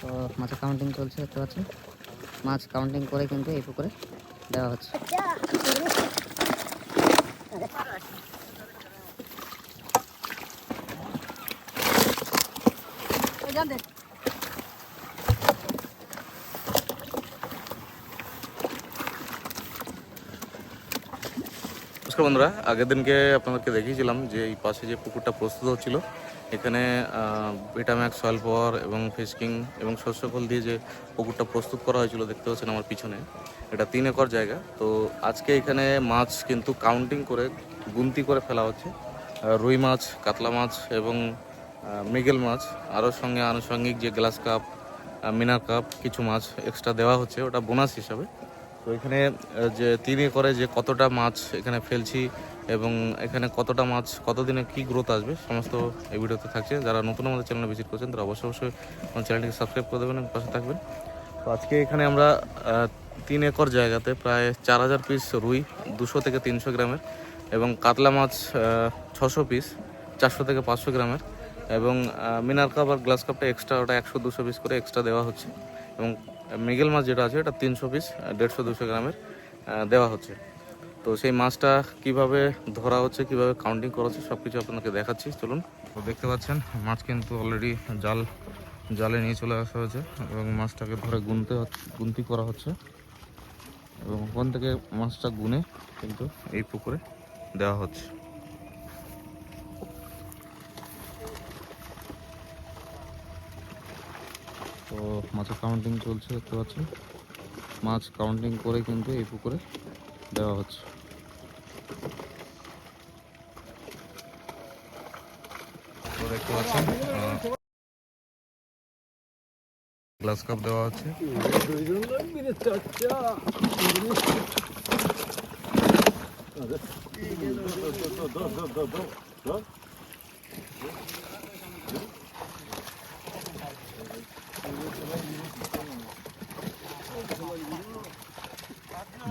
তো মাছের কাউন্টিং চলছে, দেখতে পাচ্ছেন। মাছ কাউন্টিং করে কিন্তু এই পুকুরে দেওয়া হচ্ছে। নমস্কার বন্ধুরা, আগের দিনকে আপনাদেরকে দেখিয়েছিলাম যে এই পাশে যে পুকুরটা প্রস্তুত হচ্ছিল, এখানে ভিটাম্যাক্স, সয়েল পাওয়ার এবং ফিশকিং এবং শস্যখোল দিয়ে যে পুকুরটা প্রস্তুত করা হয়েছিল, দেখতে পাচ্ছেন আমার পিছনে। এটা 3 একর জায়গা। তো আজকে এখানে মাছ কিন্তু কাউন্টিং করে গুনতি করে ফেলা হচ্ছে। রুই মাছ, কাতলা মাছ এবং মৃগেল মাছ, আরও সঙ্গে আনুষঙ্গিক যে গ্লাস কাপ, মিনার কাপ কিছু মাছ এক্সট্রা দেওয়া হচ্ছে, ওটা বোনাস হিসাবে। তো এখানে যে 3 একরে যে কতটা মাছ এখানে ফেলছি এবং এখানে কতটা মাছ কতদিনে কি গ্রোথ আসবে সমস্ত এই ভিডিওতে থাকছে। যারা নতুন আমাদের চ্যানেলে ভিজিট করছেন তারা অবশ্যই আমার চ্যানেলটিকে সাবস্ক্রাইব করে দেবেন এবং পাশে থাকবেন। তো আজকে এখানে আমরা 3 একর জায়গাতে প্রায় 4000 পিস রুই, 200 থেকে 300 গ্রামের, এবং কাতলা মাছ 600 পিস, 400 থেকে 500 গ্রামের, এবং মিনার কাপ আর গ্লাস কাপটা এক্সট্রা, ওটা 100-200 পিস করে এক্সট্রা দেওয়া হচ্ছে। এবং মৃগেল মাছ যেটা আছে এটা 300 পিস, 150-200 গ্রামের দেওয়া হচ্ছে। তো সেই মাছটা কিভাবে ধরা হচ্ছে, কিভাবে কাউন্টিং করা হচ্ছে, সব কিছু আপনাকে দেখাচ্ছি, চলুন। তো দেখতে পাচ্ছেন মাছ কিন্তু অলরেডি জালে নিয়ে চলে আসা হয়েছে এবং মাছটাকে ধরে গুনতি করা হচ্ছে এবং ওখান থেকে মাছটা গুনে কিন্তু এই পুকুরে দেওয়া হচ্ছে। তো মাছের কাউন্টিং চলছে, দেখতে পাচ্ছেন। মাছ কাউন্টিং করে কিন্তু এই পুকুরে দেওয়া হচ্ছে। তো দেখতে পাচ্ছেন গ্লাস কাপ দেওয়া হচ্ছে।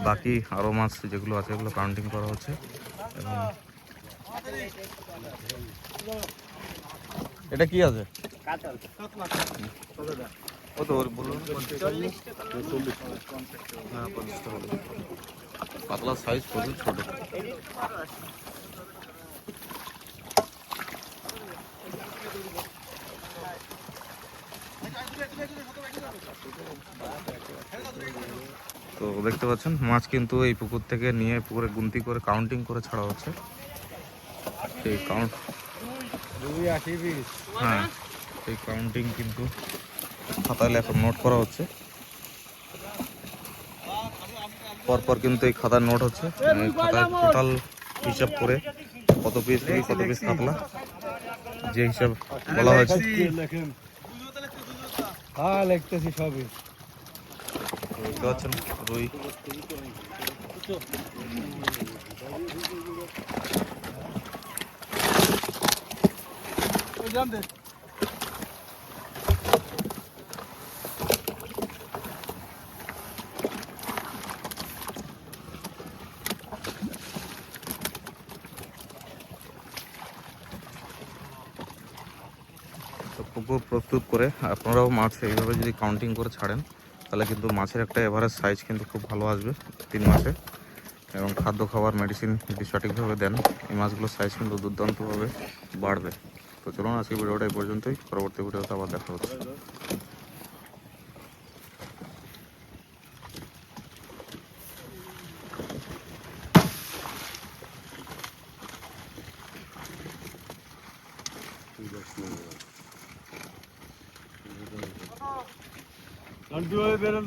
বাকি আরো মাছ যেগুলো আছে এগুলো কাউন্টিং করা হচ্ছে। এবং এটা কি আছে? কত বলুন? পাতলা সাইজ, প্রচুর ছোট। তো দেখতে পাচ্ছেন মাছ কিন্তু এই পুকুর থেকে নিয়ে পুকুরে গুনতি করে কাউন্টিং করে ছাড়া হচ্ছে। সেই হ্যাঁ, সেই কাউন্টিং কিন্তু খাতায় এখন নোট করা হচ্ছে। পরপর কিন্তু এই খাতার নোট হচ্ছে, এই খাতায় টোটাল হিসাব করে কত পিস রুই, কত পিস কাতলা, যে হিসাব বলা হয়েছে। সবই দেখতে পাচ্ছেন রুই। পুকুর প্রস্তুত করে আপনারাও মাছ এইভাবে যদি কাউন্টিং করে ছাড়েন তাহলে কিন্তু মাছের একটা এভারেজ সাইজ কিন্তু খুব ভালো আসবে 3 মাসে। এবং খাদ্য খাবার মেডিসিন যদি সঠিকভাবে দেন এই মাছগুলোর সাইজ কিন্তু দুর্দান্তভাবে বাড়বে। তো চলুন আজকে ভিডিওটা এই পর্যন্তই, পরবর্তী ভিডিওতে আবার দেখা হচ্ছে। বেরোন